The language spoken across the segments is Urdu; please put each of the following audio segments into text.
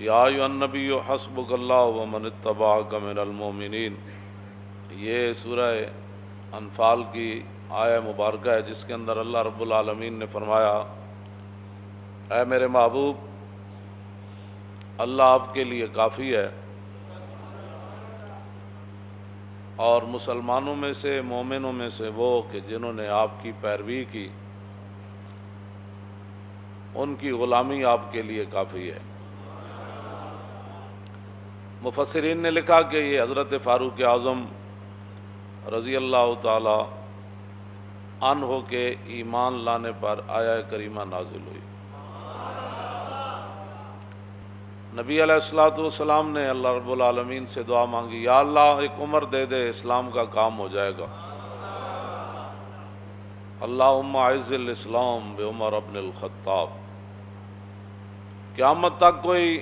یا ایھا النبی حسبک اللہ ومن اتبعک من المؤمنین۔ یہ سورہ انفال کی آیہ مبارکہ ہے جس کے اندر اللہ رب العالمین نے فرمایا، اے میرے محبوب، اللہ آپ کے لیے کافی ہے، اور مسلمانوں میں سے، مومنوں میں سے وہ کہ جنہوں نے آپ کی پیروی کی، ان کی غلامی آپ کے لیے کافی ہے۔ مفسرین نے لکھا کہ یہ حضرت فاروق اعظم رضی اللہ تعالی عنہ کے ایمان لانے پر آیہ کریمہ نازل ہوئی۔ نبی علیہ الصلوۃ والسلام نے اللہ رب العالمین سے دعا مانگی، یا اللہ ایک عمر دے دے، اسلام کا کام ہو جائے گا۔ اللہم اعز الاسلام بعمر ابن الخطاب۔ قیامت تک کوئی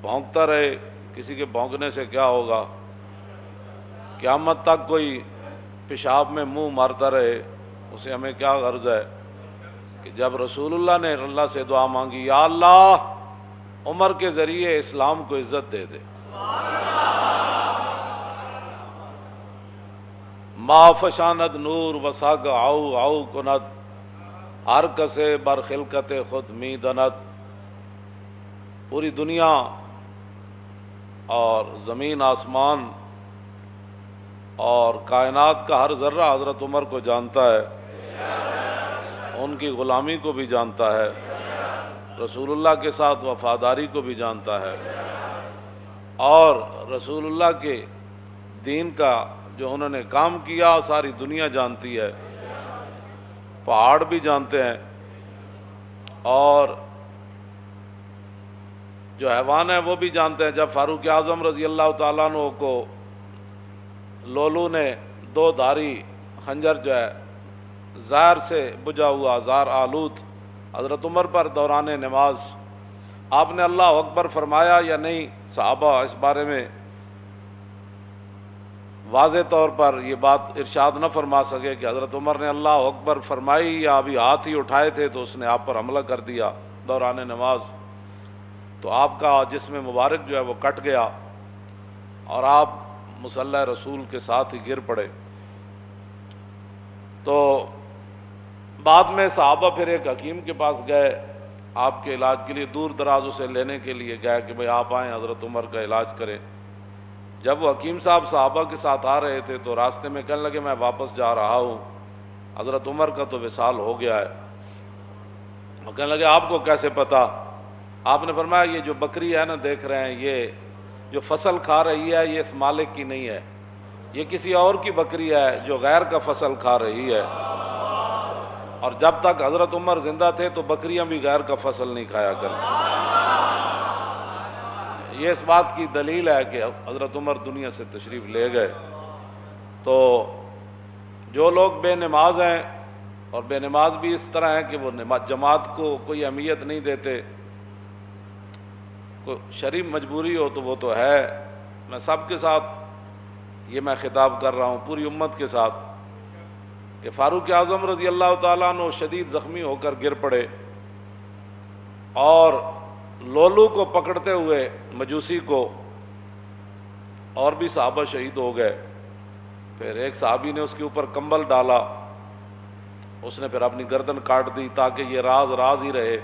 بھونکتا رہے، کسی کے بھونکنے سے کیا ہوگا؟ قیامت تک کوئی پیشاب میں منہ مارتا رہے، اسے ہمیں کیا غرض ہے؟ کہ جب رسول اللہ نے اللہ سے دعا مانگی، یا اللہ عمر کے ذریعے اسلام کو عزت دے دے۔ ما فشاند نور وساگ آؤ آؤ کند، ہر کسے بر خلقت خود می دند۔ پوری دنیا اور زمین آسمان اور کائنات کا ہر ذرہ حضرت عمر کو جانتا ہے، ان کی غلامی کو بھی جانتا ہے، رسول اللہ کے ساتھ وفاداری کو بھی جانتا ہے، اور رسول اللہ کے دین کا جو انہوں نے کام کیا ساری دنیا جانتی ہے، پہاڑ بھی جانتے ہیں، اور جو حیوان ہیں وہ بھی جانتے ہیں۔ جب فاروق اعظم رضی اللہ تعالیٰ عنہ کو لولو نے دو دھاری خنجر جو ہے زہر سے بجھا ہوا زہر آلود حضرت عمر پر دوران نماز، آپ نے اللہ اکبر فرمایا یا نہیں؟ صحابہ اس بارے میں واضح طور پر یہ بات ارشاد نہ فرما سکے کہ حضرت عمر نے اللہ اکبر فرمائی یا ابھی ہاتھ ہی اٹھائے تھے تو اس نے آپ پر حملہ کر دیا دوران نماز، تو آپ کا جسم مبارک جو ہے وہ کٹ گیا اور آپ مصلی رسول کے ساتھ ہی گر پڑے۔ تو بعد میں صحابہ پھر ایک حکیم کے پاس گئے، آپ کے علاج کے لیے دور دراز اسے لینے کے لیے گئے کہ بھئی آپ آئیں حضرت عمر کا علاج کریں۔ جب وہ حکیم صاحب صحابہ کے ساتھ آ رہے تھے تو راستے میں کہنے لگے میں واپس جا رہا ہوں، حضرت عمر کا تو وصال ہو گیا ہے۔ وہ کہنے لگے آپ کو کیسے پتا؟ آپ نے فرمایا یہ جو بکری ہے نا دیکھ رہے ہیں، یہ جو فصل کھا رہی ہے یہ اس مالک کی نہیں ہے، یہ کسی اور کی بکری ہے جو غیر کا فصل کھا رہی ہے، اور جب تک حضرت عمر زندہ تھے تو بکریاں بھی غیر کا فصل نہیں کھایا کرتی۔ یہ اس بات کی دلیل ہے کہ حضرت عمر دنیا سے تشریف لے گئے۔ تو جو لوگ بے نماز ہیں، اور بے نماز بھی اس طرح ہیں کہ وہ جماعت کو کوئی اہمیت نہیں دیتے، کوئی شرعی مجبوری ہو تو وہ تو ہے، میں سب کے ساتھ یہ میں خطاب کر رہا ہوں، پوری امت کے ساتھ، کہ فاروق اعظم رضی اللہ تعالیٰ عنہ شدید زخمی ہو کر گر پڑے، اور لولو کو پکڑتے ہوئے مجوسی کو اور بھی صحابہ شہید ہو گئے۔ پھر ایک صحابی نے اس کے اوپر کمبل ڈالا، اس نے پھر اپنی گردن کاٹ دی تاکہ یہ راز راز ہی رہے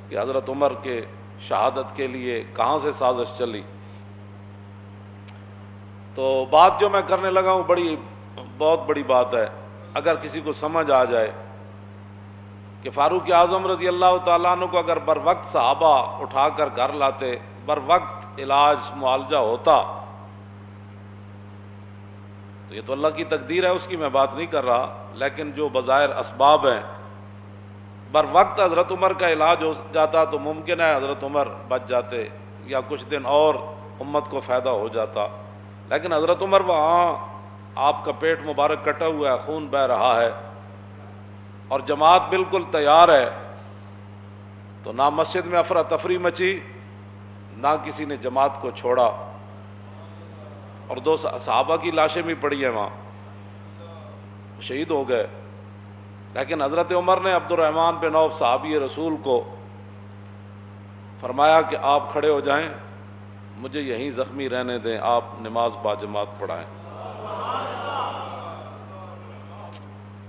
کہ حضرت عمر کے شہادت کے لیے کہاں سے سازش چلی۔ تو بات جو میں کرنے لگا ہوں بہت بڑی بات ہے، اگر کسی کو سمجھ آ جائے کہ فاروق اعظم رضی اللہ تعالیٰ عنہ کو اگر بر وقت صحابہ اٹھا کر گھر لاتے، بر وقت علاج معالجہ ہوتا، تو یہ تو اللہ کی تقدیر ہے، اس کی میں بات نہیں کر رہا، لیکن جو بظاہر اسباب ہیں، بر وقت حضرت عمر کا علاج ہو جاتا تو ممکن ہے حضرت عمر بچ جاتے یا کچھ دن اور امت کو فائدہ ہو جاتا، لیکن حضرت عمر وہاں آپ کا پیٹ مبارک کٹا ہوا ہے، خون بہہ رہا ہے، اور جماعت بالکل تیار ہے، تو نہ مسجد میں افراتفری مچی، نہ کسی نے جماعت کو چھوڑا، اور دو صحابہ کی لاشیں بھی پڑی ہیں وہاں، شہید ہو گئے، لیکن حضرت عمر نے عبد الرحمن بن عوف صحابی رسول کو فرمایا کہ آپ کھڑے ہو جائیں، مجھے یہیں زخمی رہنے دیں، آپ نماز باجماعت پڑھائیں۔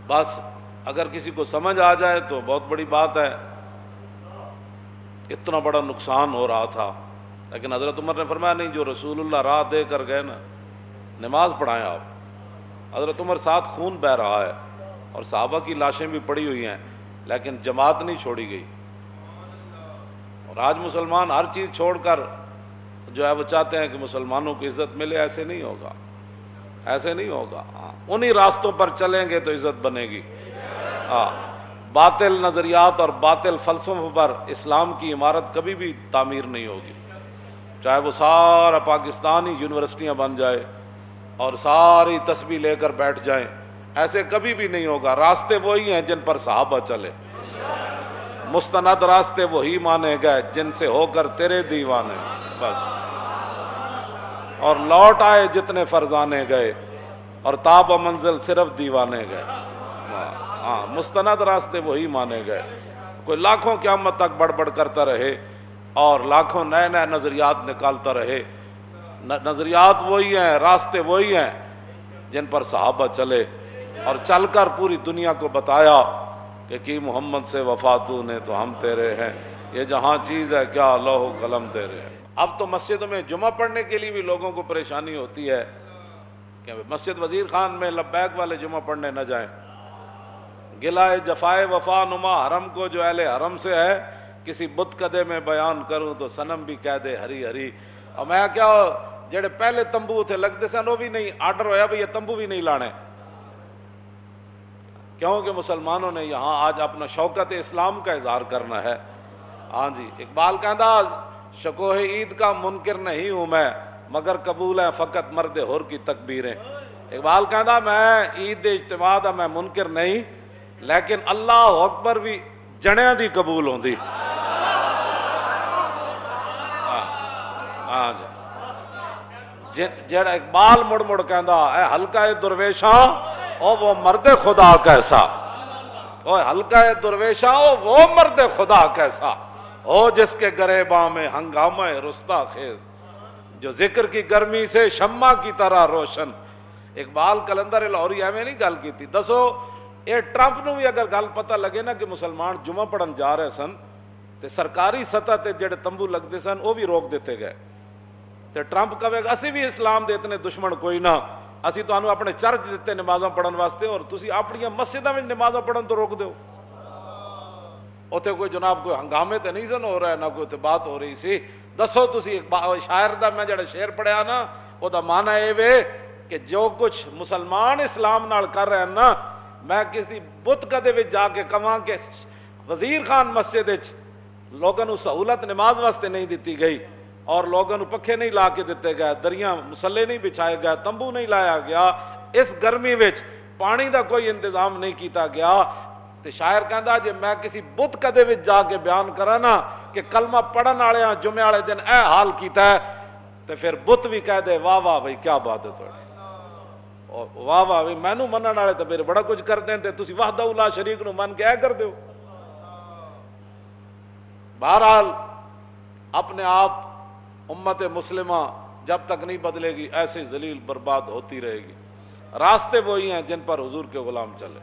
بس اگر کسی کو سمجھ آ جائے تو بہت بڑی بات ہے، اتنا بڑا نقصان ہو رہا تھا، لیکن حضرت عمر نے فرمایا نہیں، جو رسول اللہ راہ دے کر گئے نا، نماز پڑھائیں آپ۔ حضرت عمر ساتھ خون بہہ رہا ہے اور صحابہ کی لاشیں بھی پڑی ہوئی ہیں، لیکن جماعت نہیں چھوڑی گئی۔ اور آج مسلمان ہر چیز چھوڑ کر جو ہے وہ چاہتے ہیں کہ مسلمانوں کی عزت ملے، ایسے نہیں ہوگا، ایسے نہیں ہوگا۔ انہی راستوں پر چلیں گے تو عزت بنے گی۔ باطل نظریات اور باطل فلسفوں پر اسلام کی عمارت کبھی بھی تعمیر نہیں ہوگی، چاہے وہ سارا پاکستانی یونیورسٹیاں بن جائے اور ساری تسبیح لے کر بیٹھ جائیں، ایسے کبھی بھی نہیں ہوگا۔ راستے وہی ہیں جن پر صحابہ چلے، مستند راستے وہی مانے گئے جن سے ہو کر تیرے دیوانے، بس۔ اور لوٹ آئے جتنے فرزانے گئے، اور تاب و منزل صرف دیوانے گئے۔ مستند راستے وہی مانے گئے۔ کوئی لاکھوں قیامت تک بڑبڑ کرتا رہے اور لاکھوں نئے نئے نظریات نکالتا رہے، نظریات وہی ہیں، راستے وہی ہیں جن پر صحابہ چلے، اور چل کر پوری دنیا کو بتایا کہ کی محمد سے وفا تو نے تو ہم تیرے ہیں، یہ جہاں چیز ہے کیا لوح و قلم تیرے ہیں۔ اب تو مسجدوں میں جمعہ پڑھنے کے لیے بھی لوگوں کو پریشانی ہوتی ہے کہ مسجد وزیر خان میں لبیک والے جمعہ پڑھنے نہ جائیں۔ گلائے جفائے وفا نما حرم کو جو اہل حرم سے ہے، کسی بت کدے میں بیان کروں تو صنم بھی کہہ دے ہری ہری۔ اور میں کیا جڑے پہلے تمبو تھے لگتے سن وہ بھی نہیں، آرڈر ہویا بھی یہ تمبو بھی نہیں لانے، کیونکہ مسلمانوں نے یہاں آج اپنا شوکت اسلام کا اظہار کرنا ہے۔ ہاں جی، اقبال کہندا شکوہ عید کا منکر نہیں ہوں میں، مگر قبول ہے فقط مرد حر کی تکبیریں۔ اقبال کہندا میں عید اجتماع دا میں منکر نہیں، لیکن اللہ اکبر بھی جنیاں دی قبول ہوندی۔ ہاں جی، جڑا اقبال مڑ مڑ کہندا اے حلقہ درویشاں او وہ مرد خدا کیسا، او حلقہ درویشاں او وہ مرد خدا کیسا، او جس کے گریباں میں ہنگامہ رستا خیز، جو ذکر کی گرمی سے شمع کی طرح روشن۔ اقبال کلندر لاہوری ایویں نہیں گل کیتی۔ دسو یہ ٹرمپ نو بھی اگر گل پتہ لگے نا کہ مسلمان جمعہ پڑھن جا رہے سن تے سرکاری سطح تے جڑے تمبو لگتے سن وہ بھی روک دیتے گئے، تے ٹرمپ کہے گا اسی بھی اسلام دے اتنے دشمن کوئی نہ، اسی تانوں اپنے چرچ دیتے نمازاں پڑھن واسطے اور تسی اپنی مسجداں وچ نمازاں پڑھن تو روک دیو۔ اوتھے کوئی جناب کوئی ہنگامے تے نہیں سن ہو رہا ہے، نہ کوئی تے بات ہو رہی سی۔ دسو تسی شاعر دا میں جڑا شعر پڑھیا نا او دا معنی اے وے کہ جو کچھ مسلمان اسلام نال کر رہے ہیں نا، میں کسی بت کدے وچ جا کے کہاں کہ وزیر خان مسجد وچ لوگوں نو سہولت نماز واسطے نہیں دیتی گئی، اور لوگوں نو پکھے نہیں لا کے دیتے گئے، دریاں مسلے نہیں بچھائے گئے، تمبو نہیں لایا گیا، اس گرمی وچ پانی دا کوئی انتظام نہیں کیتا گیا، تے شاعر کہندا جے میں کسی بت کدے وچ جا کے بیان کراں نا کہ کلمہ پڑھن والےاں جمعے والے دن اے حال کیتا ہے، تے پھر بت بھی کہہ دے واہ واہ بھائی کیا بات ہے تھوڑی، واہ واہ بھائی مینوں منن والے تے پھر بڑا کچھ کردے ہیں تے تسی وحدہ لا شریک نو من کے اے کر دیو۔ بہرحال اپنے آپ امت مسلمہ جب تک نہیں بدلے گی ایسے ذلیل برباد ہوتی رہے گی۔ راستے وہی ہیں جن پر حضور کے غلام چلے۔